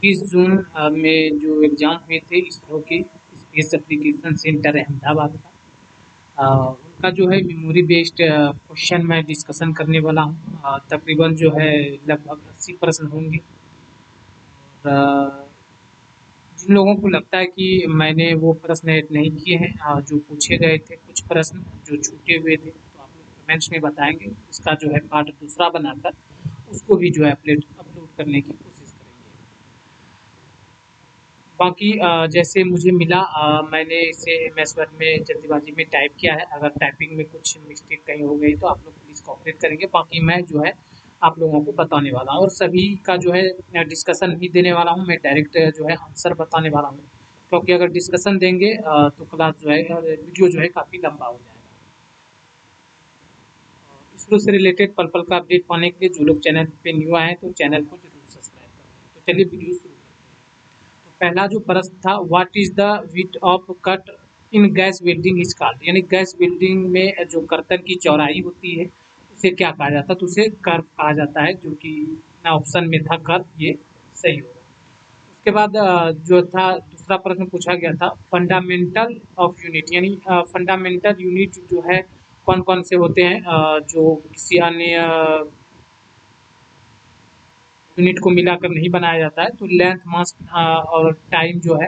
21 जून में जो एग्ज़ाम हुए थे इसरो के स्पेस एप्लीकेशन सेंटर अहमदाबाद का। उनका जो है मेमोरी बेस्ड क्वेश्चन मैं डिस्कशन करने वाला हूँ। तकरीबन जो है लगभग 80 प्रश्न होंगे। और जिन लोगों को लगता है कि मैंने वो प्रश्न ऐड नहीं किए हैं, जो पूछे गए थे कुछ प्रश्न जो छूटे हुए थे, तो आप लोग कमेंट्स में बताएँगे। इसका जो है पार्ट दूसरा बनाकर उसको भी जो है अपलोड करने की कोशिश करेंगे। बाकी जैसे मुझे मिला, मैंने इसे एमएस वर्ड में जल्दीबाजी में टाइप किया है। अगर टाइपिंग में कुछ मिस्टेक कहीं हो गई तो आप लोग प्लीज़ कोऑपरेट करेंगे। बाकी मैं जो है आप लोगों को बताने वाला हूँ और सभी का जो है डिस्कशन नहीं देने वाला हूँ। मैं डायरेक्ट जो है आंसर बताने वाला हूँ, क्योंकि अगर डिस्कशन देंगे तो क्लास जो है वीडियो जो है काफ़ी लंबा हो जाएगा। इसरो से रिलेटेड पल पल का अपडेट पाने के लिए जो लोग चैनल पे न्यू आए हैं तो चैनल को जरूर सब्सक्राइब करें। तो चलिए वीडियो शुरू करते हैं। तो पहला जो प्रश्न था, what is the width of cut in gas welding is called, यानी गैस वेल्डिंग में जो कर्तन की चौड़ाई होती है उसे क्या कहा जाता है? तो उसे कर्व कहा जाता है, जो कि ऑप्शन में था कर्व, ये सही होगा। उसके बाद जो था दूसरा प्रश्न पूछा गया था, फंडामेंटल ऑफ यूनिट, यानी फंडामेंटल यूनिट जो है कौन कौन से होते हैं जो किसी अन्य यूनिट को मिलाकर नहीं बनाया जाता है। तो लेंथ, मास और टाइम जो है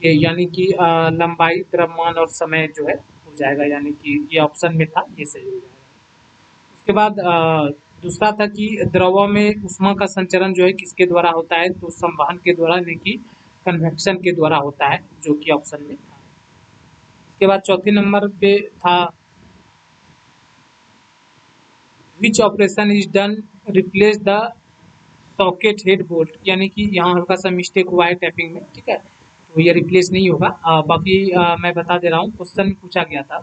ये, यानी कि लंबाई, द्रव्यमान और समय जो है हो जाएगा, यानी कि ये ऑप्शन में था, ये सही हो जाएगा। उसके बाद दूसरा था कि द्रव में ऊष्मा का संचरण जो है किसके द्वारा होता है? तो संवहन के द्वारा, यानी कि कन्वेक्शन के द्वारा होता है, जो कि ऑप्शन में था। उसके बाद चौथे नंबर पे था, which operation is done replace the socket head bolt, यानी कि यहाँ हल्का सा मिस्टेक हुआ है टाइपिंग में, ठीक है, तो ये रिप्लेस नहीं होगा। बाकी मैं बता दे रहा हूँ, क्वेश्चन पूछा गया था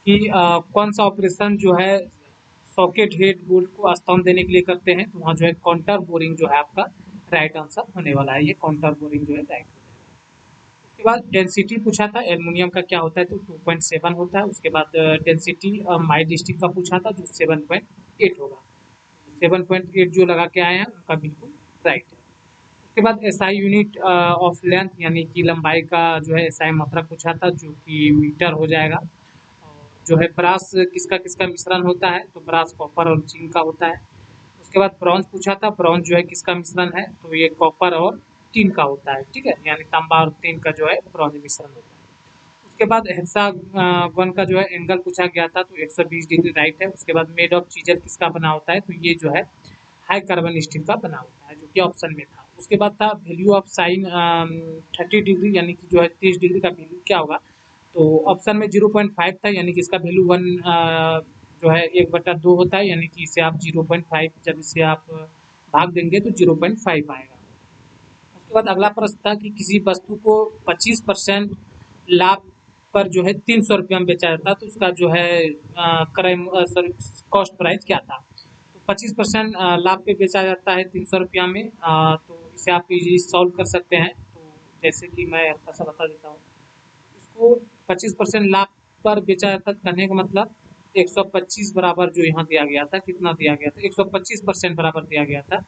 कि कौन सा ऑपरेशन जो है सॉकेट हेड बोल्ट को स्तंभ देने के लिए करते हैं? तो वहाँ जो है काउंटर बोरिंग जो है आपका राइट आंसर होने वाला है। ये काउंटर बोरिंग जो है राइट हो जाएगा। उसके बाद डेंसिटी पूछा था, एल्युमिनियम का क्या होता है? तो 2.7 होता है। उसके बाद डेंसिटी माई डिस्ट्रिक्ट का पूछा था, जो 7.8 होगा। 7.8 जो लगा के आए हैं उनका बिल्कुल राइट है। उसके बाद एसआई यूनिट ऑफ लेंथ, यानी कि लंबाई का जो है एसआई मात्रक पूछा था, जो कि मीटर हो जाएगा। और जो है ब्रास किसका किसका मिश्रण होता है? तो ब्रास कॉपर और जिंक का होता है। उसके बाद ब्रॉन्ज पूछा था, ब्रॉन्ज जो है किसका मिश्रण है? तो ये कॉपर और टिन का होता है, ठीक है, यानी तांबा और टिन का जो है ब्रॉन्ज मिश्रण होता है। उसके बाद हेक्सागन का जो है एंगल पूछा गया था, तो 120 डिग्री राइट है। उसके बाद मेड ऑफ चीजर किसका बना होता है? तो ये जो है हाई कार्बन स्टील का बना होता है, जो कि ऑप्शन में था। उसके बाद था वैल्यू ऑफ साइन 30 डिग्री, यानी कि जो है 30 डिग्री का वैल्यू क्या होगा? तो ऑप्शन में 0.5 था, यानी कि इसका वैल्यू 1 जो है 1/2 होता है, यानी कि इसे आप 0.5 जब इसे आप भाग देंगे तो 0.5 आएगा। उसके बाद अगला प्रश्न था कि किसी वस्तु को 25% लाभ पर जो है 300 रुपया में बेचा जाता है, तो उसका जो है सॉरी कॉस्ट प्राइस क्या था? तो 25% लाभ पे बेचा जाता है 300 रुपया में। तो इसे आप इजीली सॉल्व कर सकते हैं। तो जैसे कि मैं हल्का सा बता देता हूँ, इसको 25% लाभ पर बेचा जाता है कहने का मतलब 125 बराबर जो यहाँ दिया गया था, कितना दिया गया था? 125% बराबर दिया गया था,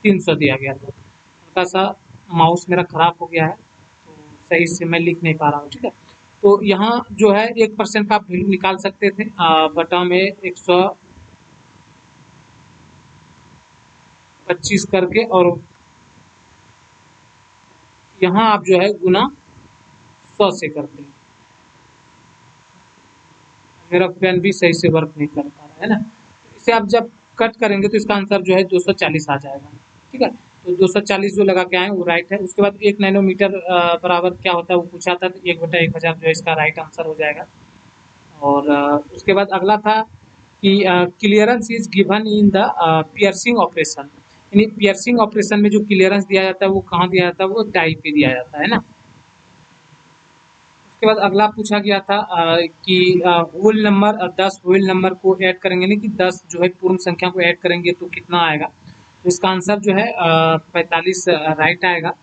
300 दिया गया था। हल्का सा माउस मेरा खराब हो गया है, तो सही से मैं लिख नहीं पा रहा हूँ, ठीक है। तो यहाँ जो है 1% का आप वैल्यू निकाल सकते थे, बटा में 125 करके, और यहाँ आप जो है गुना 100 से करते हैं। मेरा पेन भी सही से वर्क नहीं कर पा रहा है ना। इसे आप जब कट करेंगे तो इसका आंसर जो है 240 आ जाएगा, ठीक है। तो 240 जो लगा के आए वो राइट है। उसके बाद 1 नैनोमीटर बराबर क्या होता है वो पूछा था, तो 1/1000 जो है इसका राइट आंसर हो जाएगा। और उसके बाद अगला था कि clearance is given in the piercing operation, यानी पियर्सिंग ऑपरेशन में जो क्लियरेंस दिया जाता है वो कहाँ दिया जाता है? वो डाई पे दिया जाता है ना। उसके बाद अगला पूछा गया था कि होल नंबर 10 होल नंबर को ऐड करेंगे, नहीं कि 10 जो है पूर्ण संख्या को ऐड करेंगे तो कितना आएगा? तो इसका आंसर जो है 45 राइट आएगा।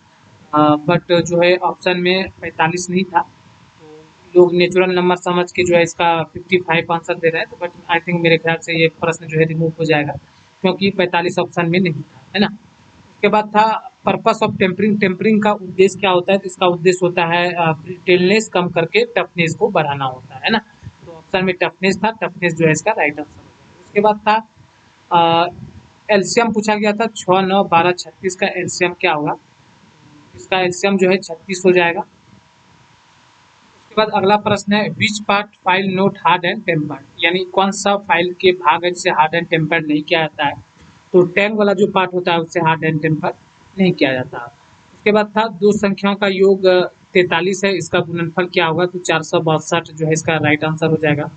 बट जो है ऑप्शन में 45 नहीं था, तो लोग नेचुरल नंबर समझ के जो है इसका 55 आंसर दे रहे हैं। तो बट आई थिंक मेरे ख्याल से ये प्रश्न जो है रिमूव हो जाएगा, क्योंकि 45 ऑप्शन में नहीं था, है ना। उसके बाद था पर्पस ऑफ टेम्परिंग, टेम्परिंग का उद्देश्य क्या होता है? तो इसका उद्देश्य होता है ब्रिटलनेस कम करके टफनेस को बढ़ाना होता है ना। तो ऑप्शन में टफनेस था, टफनेस जो है इसका राइट आंसर हो जाएगा। उसके बाद था एलसीएम पूछा गया था, 6, 9, 12, 36 का एलसीएम क्या होगा? इसका एलसीएम जो है 36 हो जाएगा। उसके बाद अगला प्रश्न है which part file note hard and tempered, यानी कौन सा फाइल के भाग है जिसे हार्ड एंड टेम्पर्ड नहीं किया जाता है? तो 10 वाला जो पार्ट होता है उससे हार्ड एंड टेम्पर्ड नहीं किया जाता। उसके बाद था दो संख्याओं का योग 43 है, इसका गुणनफल क्या होगा? तो 462 जो है इसका राइट आंसर हो जाएगा।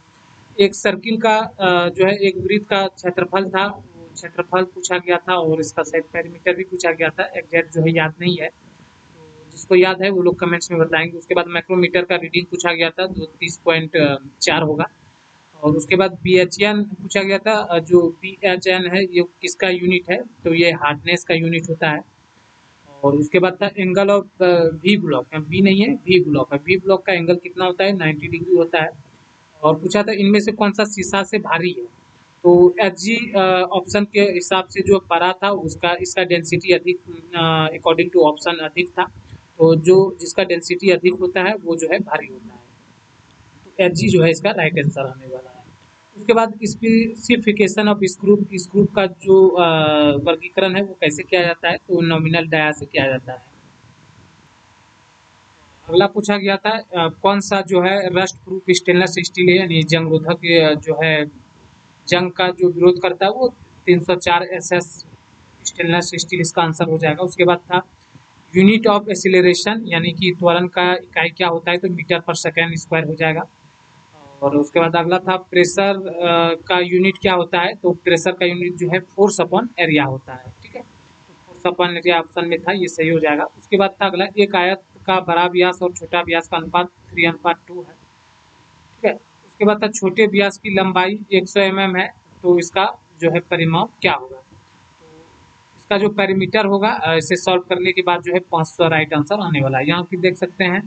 एक सर्किल का जो है एक वृत्त का क्षेत्रफल था, वो क्षेत्रफल पूछा गया था और इसका शायद पेरीमीटर भी पूछा गया था, एग्जैक्ट जो है याद नहीं है, तो जिसको याद है वो लोग कमेंट्स में बताएंगे। उसके बाद माइक्रोमीटर का रीडिंग पूछा गया था, जो 30.4 होगा। और उसके बाद BHN पूछा गया था, जो BHN है ये किसका यूनिट है? तो ये हार्डनेस का यूनिट होता है। और उसके बाद था angle of V block, B नहीं है वी ब्लॉक है, वी ब्लॉक का एंगल कितना होता है? 90 डिग्री होता है। और पूछा था इनमें से कौन सा शीशा से भारी है? तो HG ऑप्शन के हिसाब से जो परा था उसका इसका डेंसिटी अधिक, अकॉर्डिंग टू ऑप्शन अधिक था। तो जो जिसका डेंसिटी अधिक होता है वो जो है भारी होता है। तो HG जो है इसका राइट आंसर आने वाला है। उसके बाद स्पेसिफिकेशन ऑफ स्क्रू, स्क्रू का जो वर्गीकरण है वो कैसे किया जाता है? तो नॉमिनल डाया से किया जाता है। अगला पूछा गया था कौन सा जो है रस्ट प्रूफ स्टेनलेस स्टील है, यानी जंग रोधक जो है जंग का जो विरोध करता है वो 304 SS स्टेनलेस स्टील इसका आंसर हो जाएगा। उसके बाद था यूनिट ऑफ एक्सीलरेशन, यानी कि त्वरण का इकाई क्या होता है? तो मीटर पर सेकेंड स्क्वायर हो जाएगा। और उसके बाद अगला था प्रेशर का यूनिट क्या होता है? तो प्रेशर का यूनिट जो है फोर्स अपॉन एरिया होता है, ठीक है। तो फोर्स अपॉन एरिया ऑप्शन में था, ये सही हो जाएगा। उसके बाद था अगला एक आयत का बड़ा व्यास और छोटा व्यास का अनुपात 3:2 है, ठीक है। उसके बाद था छोटे व्यास की लंबाई 100 mm है, तो इसका जो है परिमाप क्या होगा? तो इसका जो पेरीमीटर होगा इसे सॉल्व करने के बाद जो है 500 राइट आंसर आने वाला है। यहाँ पे देख सकते हैं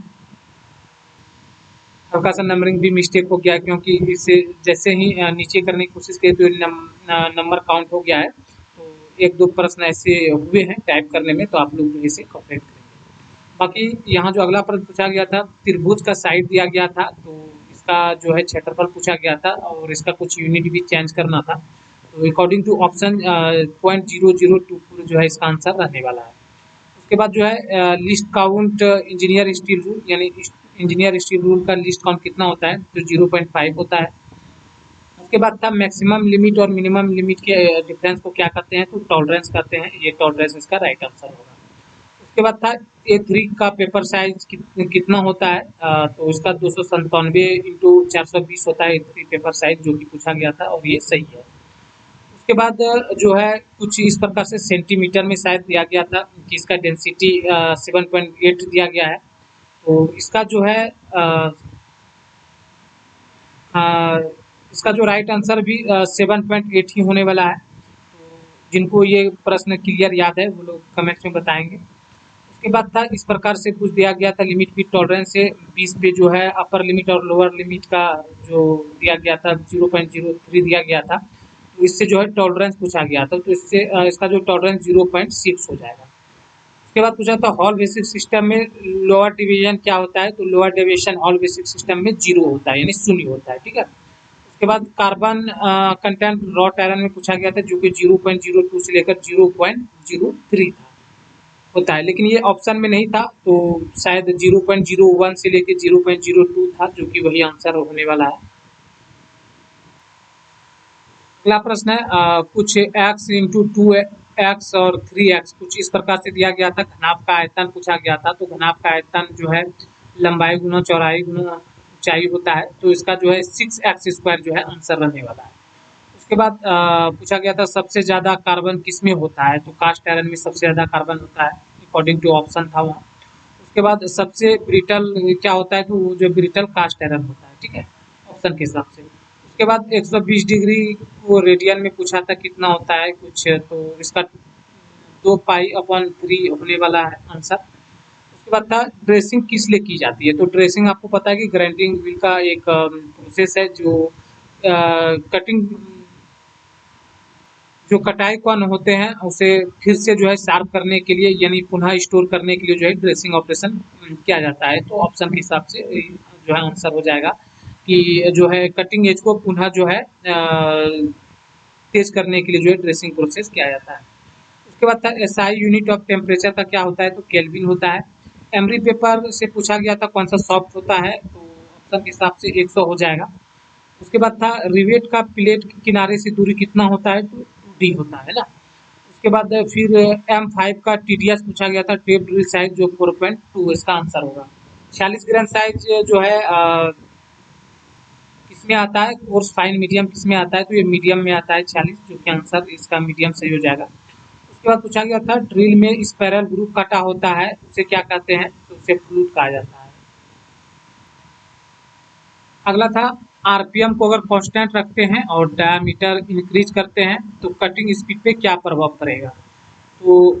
हल्का सा नंबरिंग भी मिस्टेक हो गया है, क्योंकि इसे जैसे ही नीचे करने की कोशिश की तो नंबर काउंट हो गया है। तो एक दो प्रश्न ऐसे हुए हैं टाइप करने में, तो आप लोग इसे करेक्ट करेंगे। बाकी यहाँ जो अगला प्रश्न पूछा गया था त्रिभुज का साइड दिया गया था, तो इसका जो है क्षेत्रफल पूछा गया था और इसका कुछ यूनिट भी चेंज करना था। तो अकॉर्डिंग टू ऑप्शन 0.002 जो है इसका आंसर रहने वाला है। उसके बाद जो है list count engineer steel rule, यानी इंजीनियर स्टील रूल का लिस्ट काउंट कितना होता है? तो 0.5 होता है। उसके बाद था मैक्सिमम लिमिट और मिनिमम लिमिट के डिफरेंस को क्या कहते हैं? तो टॉलरेंस कहते हैं। ये टॉलरेंस इसका राइट आंसर होगा। उसके बाद था A3 का पेपर साइज कितना होता है? तो इसका 297 इंटू 420 होता है A3 पेपर साइज, जो कि पूछा गया था और ये सही है। उसके बाद जो है कुछ इस प्रकार से सेंटीमीटर में शायद दिया गया था कि इसका डेंसिटी 7.8 दिया गया है। तो इसका जो है इसका जो राइट आंसर भी 7.8 ही होने वाला है। तो जिनको ये प्रश्न क्लियर याद है वो लोग कमेंट्स में बताएंगे। उसके बाद था इस प्रकार से कुछ दिया गया था लिमिट विद टॉलरेंस से 20 पे जो है अपर लिमिट और लोअर लिमिट का जो दिया गया था 0.03 दिया गया था। तो इससे जो है टॉलरेंस पूछा गया था, तो इससे इसका जो टॉलरेंस 0.6 हो जाएगा। उसके बाद पूछा था हॉल बेसिक सिस्टम में लोअर डिवीजन क्या होता है? तो lower deviation hall basic system में 0 होता है, यानी शून्य होता है, ठीक है। उसके बाद कार्बन कंटेंट रॉट आयरन में पूछा गया था, जो कि 0.02 से लेकर 0.03 था होता है, लेकिन ये ऑप्शन में नहीं था, तो शायद 0.01 से लेकर 0.02 था, जो कि वही आंसर होने वाला है। अगला प्रश्न है कुछ x इंटू 2x और 3x कुछ इस प्रकार से दिया गया था। घनाभ का आयतन पूछा गया था, तो घनाभ का आयतन जो है लंबाई गुना चौड़ाई गुना ऊंचाई होता है, तो इसका जो है 6x² जो है आंसर रहने वाला है। उसके बाद पूछा गया था सबसे ज्यादा कार्बन किस में होता है? तो कास्ट आयरन में सबसे ज्यादा कार्बन होता है, अकॉर्डिंग टू ऑप्शन था वहाँ। उसके बाद सबसे ब्रिटल क्या होता है? तो वो जो ब्रिटल कास्ट आयरन होता है, ठीक है, ऑप्शन के हिसाब से। उसके बाद 120 डिग्री को रेडियन में पूछा था कितना होता है कुछ, तो इसका 2π/3 होने वाला है आंसर। उसके बाद था ड्रेसिंग किस लिए की जाती है? तो ड्रेसिंग आपको पता है कि ग्राइंडिंग व्हील का एक प्रोसेस है जो कटिंग जो कटाई कण होते हैं उसे फिर से जो है शार्प करने के लिए यानी पुनः स्टोर करने के लिए जो है ड्रेसिंग ऑपरेशन किया जाता है। तो ऑप्शन के हिसाब से जो है आंसर हो जाएगा कि जो है कटिंग एज को पुनः जो है तेज करने के लिए जो है ड्रेसिंग प्रोसेस किया जाता है। उसके बाद था एसआई यूनिट ऑफ टेम्परेचर का क्या होता है, तो केल्विन होता है। एमरी पेपर से पूछा गया था कौन सा सॉफ्ट होता है, तो ऑप्शन के हिसाब से 100 हो जाएगा। उसके बाद था रिवेट का प्लेट के किनारे से दूरी कितना होता है, तो 2D होता है ना। उसके बाद फिर M5 का TDS पूछा गया था, टेप ड्रिल साइज जो 4.2 इसका आंसर होगा। 46 ग्राम साइज जो है किसमें आता है, कोर्स फाइन मीडियम किसमें आता है, तो ये मीडियम में आता है 46, जो कि आंसर इसका मीडियम सही हो जाएगा। उसके बाद पूछा गया था ड्रिल में स्पाइरल ग्रुप काटा होता है उसे क्या कहते हैं, तो उसे फ्लूट कहा जाता है। अगला था आरपीएम को अगर कांस्टेंट रखते हैं और डायमीटर इंक्रीज करते हैं तो कटिंग स्पीड पे क्या प्रभाव पड़ेगा, तो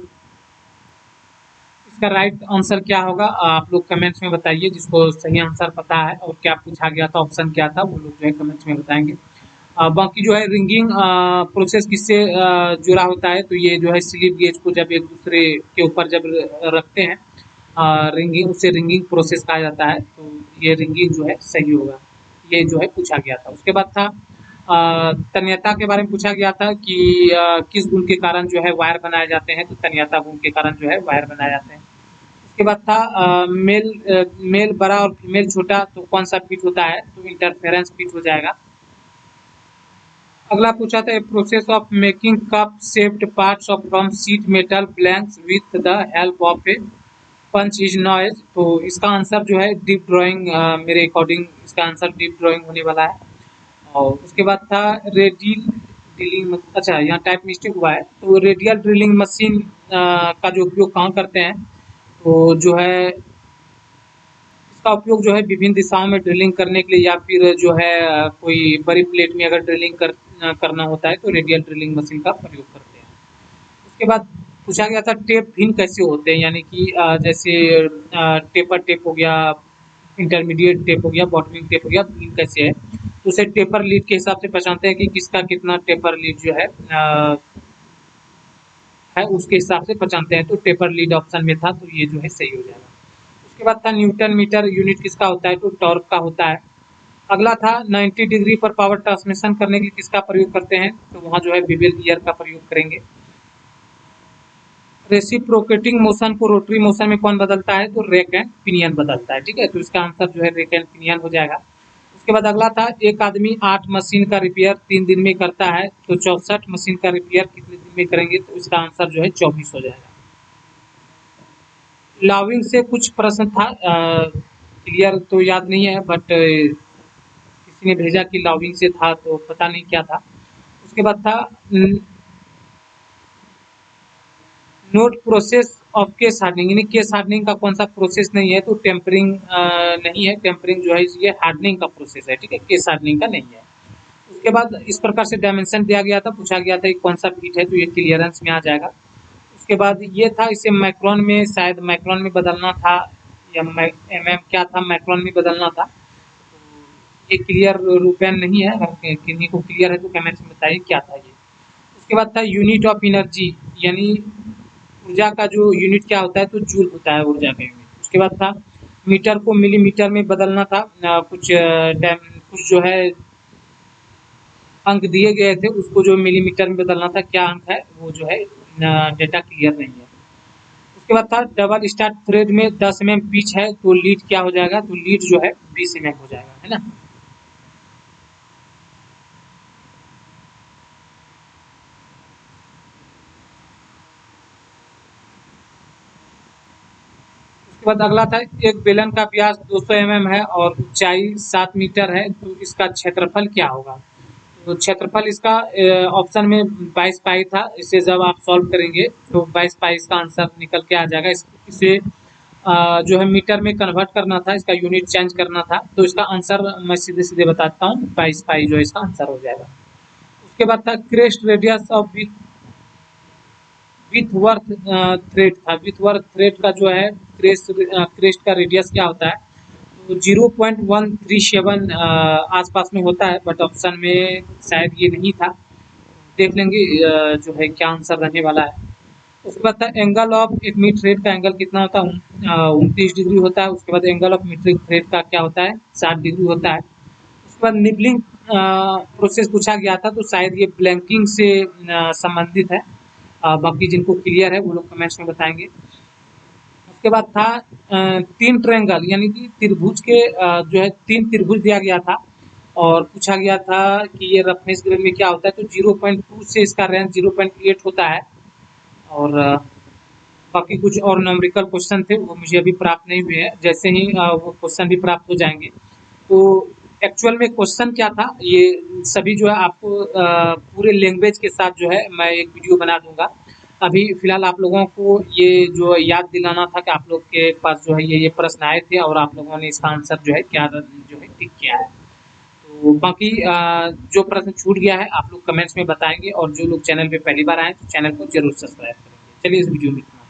इसका राइट आंसर क्या होगा, आप लोग कमेंट्स में बताइए जिसको सही आंसर पता है और क्या पूछा गया था, ऑप्शन क्या था, वो लोग जो है कमेंट्स में बताएंगे। बाकी जो है रिंगिंग प्रोसेस किससे जुड़ा होता है, तो ये जो है स्लिप गेज को जब एक दूसरे के ऊपर जब रखते हैं रिंगिंग, उसे रिंगिंग प्रोसेस कहा जाता है। तो ये रिंगिंग जो है सही होगा, ये जो है पूछा गया था। उसके बाद था तन्यता के बारे में पूछा गया था कि किस गुण के कारण जो है वायर बनाए जाते हैं, तो तन्यता गुण के कारण जो है वायर बनाए जाते हैं। उसके बाद था मेल बड़ा और फीमेल छोटा, तो कौन सा फिट होता है, तो इंटरफेरेंस फिट हो जाएगा। अगला पूछा था process of making cup shaped parts of from sheet metal blanks with the help of a punch is noise, तो इसका आंसर जो है डीप ड्राइंग, मेरे अकॉर्डिंग इसका आंसर डीप ड्राइंग होने वाला है। और उसके बाद था रेडियल ड्रिलिंग, अच्छा यहाँ टाइप मिस्टेक हुआ है, तो रेडियल ड्रिलिंग मशीन का जो उपयोग कहाँ करते हैं, तो जो है इसका उपयोग जो है विभिन्न दिशाओं में ड्रिलिंग करने के लिए या फिर जो है कोई बड़ी प्लेट में अगर ड्रिलिंग करना होता है तो रेडियल ड्रिलिंग मशीन का प्रयोग करते हैं। उसके बाद पूछा गया था टेप भिन्न कैसे होते हैं, यानी कि जैसे टेपर टेप हो गया, इंटरमीडिएट टेप हो गया, बॉटमिंग टेप हो गया, भिन्न कैसे है, तो उसे टेपर लीड के हिसाब से पहचानते हैं कि किसका कितना टेपर लीड जो है उसके हिसाब से पहचानते हैं। तो टेपर लीड ऑप्शन में था, तो ये जो है सही हो जाएगा। उसके बाद था न्यूटन मीटर यूनिट किसका होता है, तो टॉर्क का होता है। अगला था 90 डिग्री पर पावर ट्रांसमिशन करने के लिए किसका प्रयोग करते हैं, तो वहाँ जो है बेवल गियर का प्रयोग करेंगे। रेसिप्रोकेटिंग मोशन को रोटरी मोशन में कौन बदलता है, तो रेक एंड पिनियन बदलता है। ठीक है, तो इसका आंसर जो है रेक एंड पिनियन हो जाएगा। उसके बाद अगला था एक आदमी 8 मशीन का रिपेयर 3 दिन में करता है, तो 64 मशीन का रिपेयर कितने दिन में करेंगे, तो इसका आंसर जो है 24 हो जाएगा। लॉविंग से कुछ प्रश्न था, क्लियर तो याद नहीं है, बट किसी ने भेजा कि लॉविंग से था, तो पता नहीं क्या था। उसके बाद था note process of case hardening, यानी केस हार्डनिंग का कौन सा प्रोसेस नहीं है, तो टेम्परिंग नहीं है, टेम्परिंग जो है ये हार्डनिंग का प्रोसेस है। ठीक है, केस हार्डनिंग का नहीं है। उसके बाद इस प्रकार से डायमेंशन दिया गया था, पूछा गया था कि कौन सा फीट है, तो ये क्लियरेंस में आ जाएगा। उसके बाद ये था इसे माइक्रोन में, शायद माइक्रोन में बदलना था या क्या था, माइक्रोन में बदलना था। ये क्लियर रूपेन नहीं है, अगर किन्हीं को क्लियर है तो कमेंट्स में बताइए क्या था ये। उसके बाद था यूनिट ऑफ एनर्जी, यानी ऊर्जा का जो यूनिट क्या होता है, तो जूल होता है ऊर्जा का यूनिट। उसके बाद था मीटर को मिलीमीटर में बदलना था, कुछ जो है अंक दिए गए थे उसको जो मिलीमीटर में बदलना था, क्या अंक है वो जो है डेटा क्लियर नहीं है। उसके बाद था डबल स्टार्ट थ्रेड में 10 mm पिच है, तो लीड क्या हो जाएगा, तो लीड जो है 20 mm हो जाएगा, है ना। उसके बाद अगला था एक बेलन का व्यास 200 mm है और ऊंचाई 7 मीटर है, तो इसका क्षेत्रफल क्या होगा, तो क्षेत्रफल इसका ऑप्शन में 22 पाई था, इसे जब आप सॉल्व करेंगे तो 22 पाई इसका आंसर निकल के आ जाएगा। इसे जो है मीटर में कन्वर्ट करना था, इसका यूनिट चेंज करना था, तो इसका आंसर मैं सीधे सीधे बताता हूँ, 22 पाई जो है इसका आंसर हो जाएगा। उसके बाद था क्रेस्ट रेडियस ऑफ विथवर्थ थ्रेड था, विथवर्थ थ्रेड का जो है क्रेस्ट का रेडियस क्या होता है, तो 0.137 आसपास में होता है, बट ऑप्शन में शायद ये नहीं था, देख लेंगे जो है क्या आंसर रहने वाला है। उसके बाद था एंगल ऑफ एक मिड थ्रेड का एंगल कितना होता है, 29 डिग्री होता है। उसके बाद एंगल ऑफ मीट्रिक थ्रेड का क्या होता है, 60 डिग्री होता है। उसके बाद निबलिंग प्रोसेस पूछा गया था, तो शायद ये ब्लैंकिंग से संबंधित है। बाकी जिनको क्लियर है वो लोग कमेंट्स में बताएंगे। उसके बाद था तीन ट्रायंगल यानी कि त्रिभुज के जो है तीन त्रिभुज दिया गया था और पूछा गया था कि ये रफनेस ग्रेड में क्या होता है, तो 0.2 से इसका रेंज 0.8 होता है। और बाकी कुछ और न्यूमेरिकल क्वेश्चन थे वो मुझे अभी प्राप्त नहीं हुए हैं, जैसे ही वो क्वेश्चन भी प्राप्त हो जाएंगे तो एक्चुअल में क्वेश्चन क्या था ये सभी जो है आपको पूरे लैंग्वेज के साथ जो है मैं एक वीडियो बना दूंगा। अभी फिलहाल आप लोगों को ये जो याद दिलाना था कि आप लोग के पास जो है ये प्रश्न आए थे और आप लोगों ने इसका आंसर जो है क्या जो है टिक किया है। तो बाकी जो प्रश्न छूट गया है आप लोग कमेंट्स में बताएंगे और जो लोग चैनल पे पहली बार आए तो चैनल को जरूर सब्सक्राइब करेंगे। चलिए इस वीडियो में इतना।